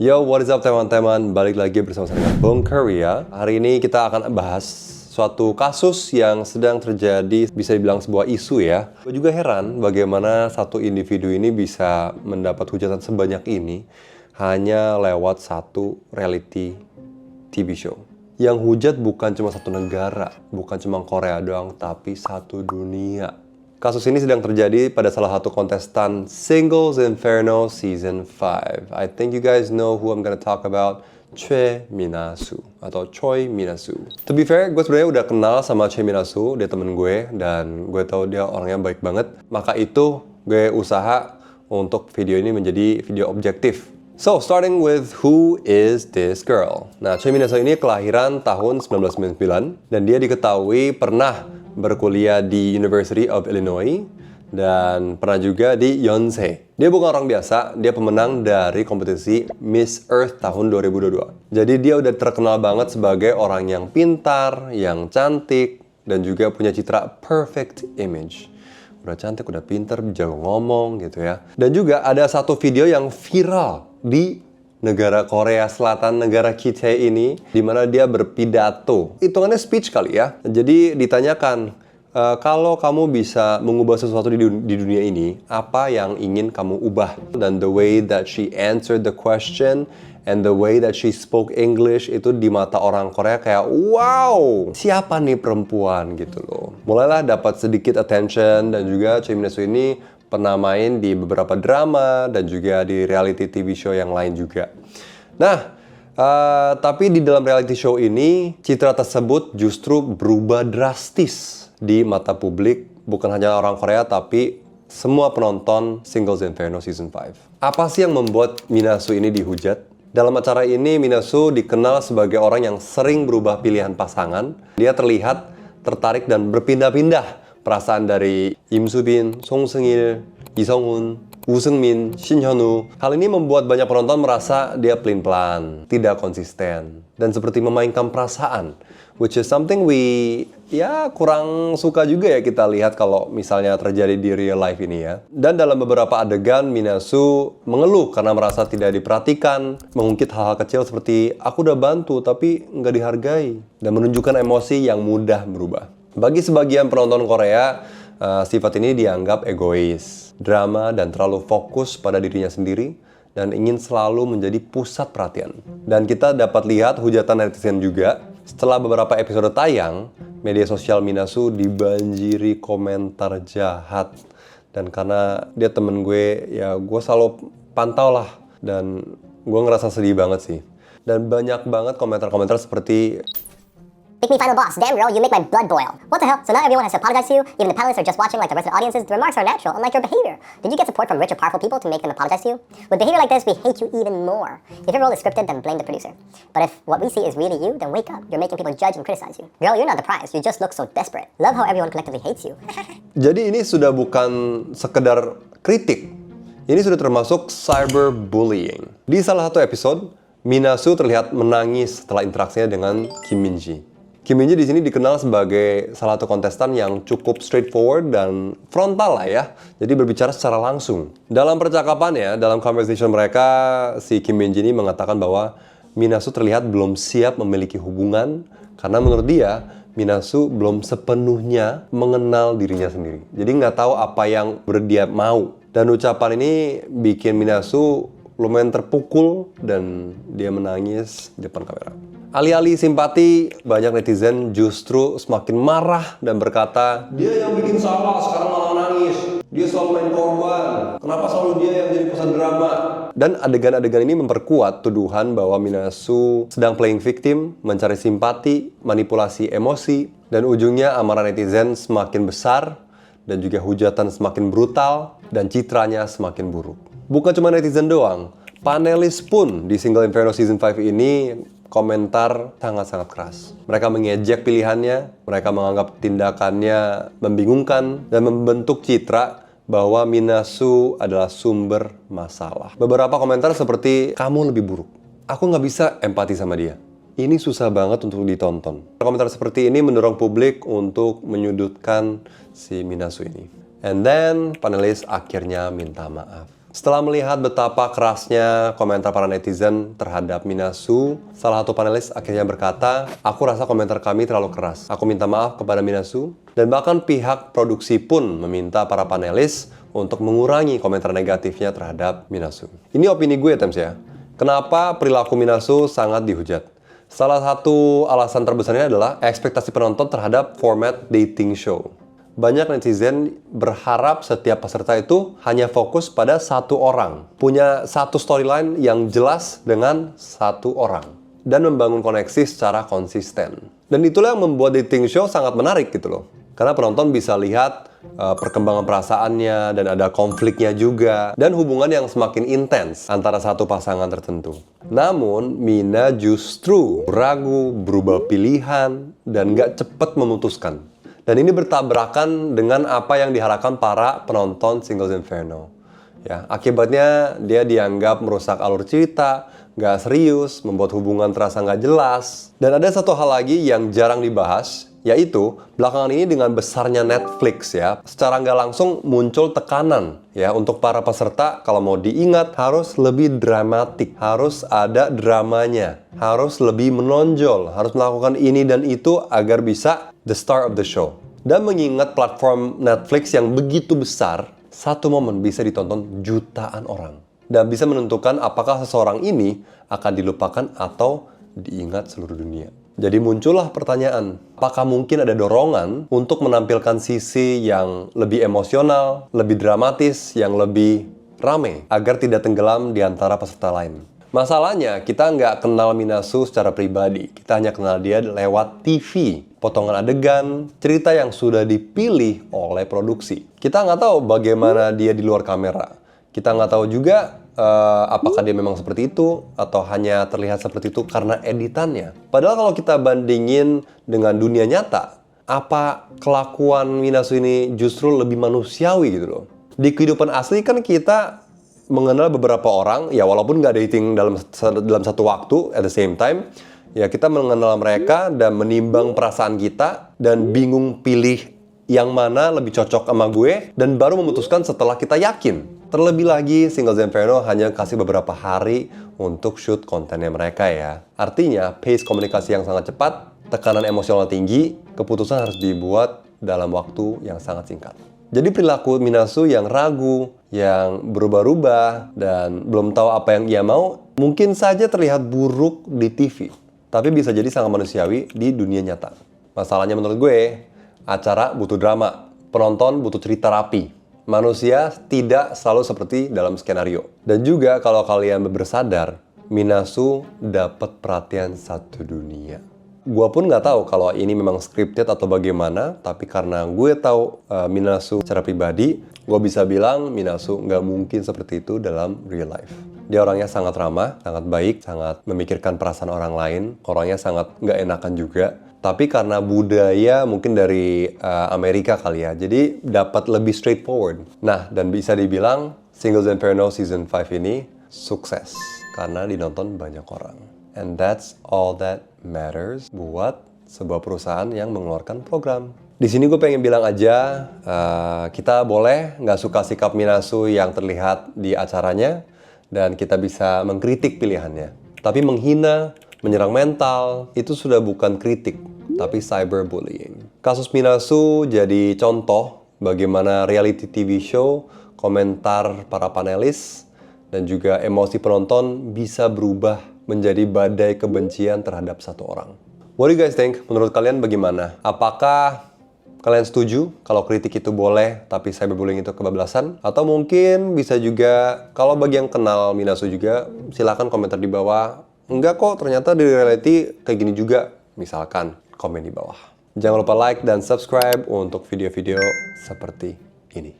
Yo, what is up teman-teman? Balik lagi bersama saya Bung Korea. Hari ini kita akan bahas suatu kasus yang sedang terjadi, bisa dibilang sebuah isu ya. Gue juga heran bagaimana satu individu ini bisa mendapat hujatan sebanyak ini hanya lewat satu reality TV show. Yang hujat bukan cuma satu negara, bukan cuma Korea doang, tapi satu dunia. Kasus ini sedang terjadi pada salah satu kontestan Singles Inferno Season 5. I think you guys know who I'm gonna talk about, Choi Min-soo atau Choi Min-soo. To be fair, gue sebenarnya udah kenal sama Choi Min-soo, dia temen gue, dan gue tahu dia orangnya baik banget. Maka itu gue usaha untuk video ini menjadi video objektif. So, starting with who is this girl? Nah, Choi Min-soo ini kelahiran tahun 1999 dan dia diketahui pernah berkuliah di University of Illinois dan pernah juga di Yonsei. Dia bukan orang biasa, dia pemenang dari kompetisi Miss Earth tahun 2022. Jadi dia udah terkenal banget sebagai orang yang pintar, yang cantik, dan juga punya citra perfect image. Udah cantik, udah pintar, jago ngomong gitu ya. Dan juga ada satu video yang viral di negara Korea Selatan, negara kita ini, di mana dia berpidato. Hitungannya speech kali ya. Jadi ditanyakan, kalau kamu bisa mengubah sesuatu di dunia ini, apa yang ingin kamu ubah? Dan the way that she answered the question and the way that she spoke English itu di mata orang Korea kayak wow, siapa nih perempuan gitu loh. Mulailah dapat sedikit attention dan juga Choi Min-soo ini pernah main di beberapa drama dan juga di reality TV show yang lain juga. Nah, tapi di dalam reality show ini, citra tersebut justru berubah drastis di mata publik. Bukan hanya orang Korea, tapi semua penonton Singles Inferno Season 5. Apa sih yang membuat Min-soo ini dihujat? Dalam acara ini, Min-soo dikenal sebagai orang yang sering berubah pilihan pasangan. Dia terlihat tertarik dan berpindah-pindah perasaan dari Im Soo-bin, Song Seung-il, Lee Sung-hoon, Woo Seung-min, Shin Hyun-woo. Hal ini membuat banyak penonton merasa dia pelin-pelan, tidak konsisten, dan seperti memainkan perasaan, which is something we kurang suka juga ya kita lihat kalau misalnya terjadi di real life ini ya. Dan dalam beberapa adegan, Min-soo mengeluh karena merasa tidak diperhatikan, mengungkit hal-hal kecil seperti aku udah bantu tapi nggak dihargai, dan menunjukkan emosi yang mudah berubah. Bagi sebagian penonton Korea, sifat ini dianggap egois, drama, dan terlalu fokus pada dirinya sendiri dan ingin selalu menjadi pusat perhatian. Dan kita dapat lihat hujatan netizen juga. Setelah beberapa episode tayang, media sosial Min-soo dibanjiri komentar jahat. Dan karena dia temen gue, ya gue selalu pantau lah. Dan gue ngerasa sedih banget sih. Dan banyak banget komentar-komentar seperti, "Make me final boss. Damn girl, you make my blood boil. What the hell? So now everyone has to apologize to you? Even the panelists are just watching like the rest of the audiences? The remarks are natural, unlike your behavior. Did you get support from rich or powerful people to make them apologize to you? With behavior like this, we hate you even more. If your role is scripted, then blame the producer. But if what we see is really you, then wake up. You're making people judge and criticize you. Girl, you're not the prize. You just look so desperate. Love how everyone collectively hates you." Jadi ini sudah bukan sekedar kritik. Ini sudah termasuk cyberbullying. Di salah satu episode, Min-soo terlihat menangis setelah interaksinya dengan Kim Min-ji. Kim Min-ji di sini dikenal sebagai salah satu kontestan yang cukup straightforward dan frontal lah ya. Jadi berbicara secara langsung. Dalam percakapannya, dalam conversation mereka, si Kim Min-ji ini mengatakan bahwa Min-soo terlihat belum siap memiliki hubungan karena menurut dia, Min-soo belum sepenuhnya mengenal dirinya sendiri. Jadi nggak tahu apa yang dia mau. Dan ucapan ini bikin Min-soo lumayan terpukul dan dia menangis di depan kamera. Alih-alih simpati, banyak netizen justru semakin marah dan berkata, dia yang bikin salah, sekarang malah nangis. Dia selalu main korban. Kenapa selalu dia yang jadi pusat drama? Dan adegan-adegan ini memperkuat tuduhan bahwa Min-soo sedang playing victim, mencari simpati, manipulasi emosi, dan ujungnya amarah netizen semakin besar, dan juga hujatan semakin brutal, dan citranya semakin buruk. Bukan cuma netizen doang, panelis pun di Single Inferno Season 5 ini komentar sangat-sangat keras. Mereka mengejek pilihannya, mereka menganggap tindakannya membingungkan dan membentuk citra bahwa Min-soo adalah sumber masalah. Beberapa komentar seperti, kamu lebih buruk. Aku nggak bisa empati sama dia. Ini susah banget untuk ditonton. Komentar seperti ini mendorong publik untuk menyudutkan si Min-soo ini. And then, panelis akhirnya minta maaf. Setelah melihat betapa kerasnya komentar para netizen terhadap Minasu, salah satu panelis akhirnya berkata, "Aku rasa komentar kami terlalu keras. Aku minta maaf kepada Minasu." Dan bahkan pihak produksi pun meminta para panelis untuk mengurangi komentar negatifnya terhadap Minasu. Ini opini gue, Tems ya. Kenapa perilaku Minasu sangat dihujat? Salah satu alasan terbesarnya adalah ekspektasi penonton terhadap format dating show. Banyak netizen berharap setiap peserta itu hanya fokus pada satu orang, punya satu storyline yang jelas dengan satu orang, dan membangun koneksi secara konsisten. Dan itulah yang membuat dating show sangat menarik gitu loh. Karena penonton bisa lihat perkembangan perasaannya, dan ada konfliknya juga, dan hubungan yang semakin intens antara satu pasangan tertentu. Namun, Mina justru ragu, berubah pilihan, dan gak cepat memutuskan. Dan ini bertabrakan dengan apa yang diharapkan para penonton Singles Inferno. Ya, akibatnya dia dianggap merusak alur cerita, gak serius, membuat hubungan terasa gak jelas. Dan ada satu hal lagi yang jarang dibahas, yaitu belakangan ini dengan besarnya Netflix ya, secara nggak langsung muncul tekanan ya untuk para peserta kalau mau diingat harus lebih dramatik, harus ada dramanya, harus lebih menonjol, harus melakukan ini dan itu agar bisa the star of the show. Dan mengingat platform Netflix yang begitu besar, satu momen bisa ditonton jutaan orang dan bisa menentukan apakah seseorang ini akan dilupakan atau diingat seluruh dunia. Jadi muncullah pertanyaan, apakah mungkin ada dorongan untuk menampilkan sisi yang lebih emosional, lebih dramatis, yang lebih rame, agar tidak tenggelam di antara peserta lain. Masalahnya, kita nggak kenal Minasu secara pribadi. Kita hanya kenal dia lewat TV, potongan adegan, cerita yang sudah dipilih oleh produksi. Kita nggak tahu bagaimana dia di luar kamera. Kita nggak tahu juga apakah dia memang seperti itu atau hanya terlihat seperti itu karena editannya. Padahal kalau kita bandingin dengan dunia nyata, apa kelakuan Minasu ini justru lebih manusiawi gitu loh. Di kehidupan asli kan kita mengenal beberapa orang, ya walaupun nggak dating dalam satu waktu at the same time, ya kita mengenal mereka dan menimbang perasaan kita dan bingung pilih yang mana lebih cocok sama gue dan baru memutuskan setelah kita yakin. Terlebih lagi, Singles Inferno hanya kasih beberapa hari untuk shoot kontennya mereka ya. Artinya, pace komunikasi yang sangat cepat, tekanan emosional tinggi, keputusan harus dibuat dalam waktu yang sangat singkat. Jadi perilaku Minasu yang ragu, yang berubah-ubah, dan belum tahu apa yang ia mau, mungkin saja terlihat buruk di TV. Tapi bisa jadi sangat manusiawi di dunia nyata. Masalahnya menurut gue, acara butuh drama, penonton butuh cerita rapi. Manusia tidak selalu seperti dalam skenario. Dan juga kalau kalian bersadar, Minasu dapat perhatian satu dunia. Gua pun nggak tahu kalau ini memang scripted atau bagaimana, tapi karena gue tahu Minasu secara pribadi, gue bisa bilang Minasu nggak mungkin seperti itu dalam real life. Dia orangnya sangat ramah, sangat baik, sangat memikirkan perasaan orang lain, orangnya sangat nggak enakan juga. Tapi karena budaya mungkin dari Amerika kali ya, jadi dapat lebih straightforward. Nah, dan bisa dibilang Singles Inferno Season 5 ini sukses karena dinonton banyak orang. And that's all that matters buat sebuah perusahaan yang mengeluarkan program. Di sini gue pengen bilang aja, kita boleh nggak suka sikap Minasu yang terlihat di acaranya, dan kita bisa mengkritik pilihannya. Tapi menghina, menyerang mental, itu sudah bukan kritik, tapi cyberbullying. Kasus Minasu jadi contoh bagaimana reality TV show, komentar para panelis, dan juga emosi penonton bisa berubah menjadi badai kebencian terhadap satu orang. What do you guys think? Menurut kalian bagaimana? Apakah kalian setuju kalau kritik itu boleh, tapi cyberbullying itu kebablasan? Atau mungkin bisa juga, kalau bagi yang kenal Minasu juga, silakan komentar di bawah. Enggak kok, ternyata di reality kayak gini juga. Misalkan, komen di bawah. Jangan lupa like dan subscribe untuk video-video seperti ini.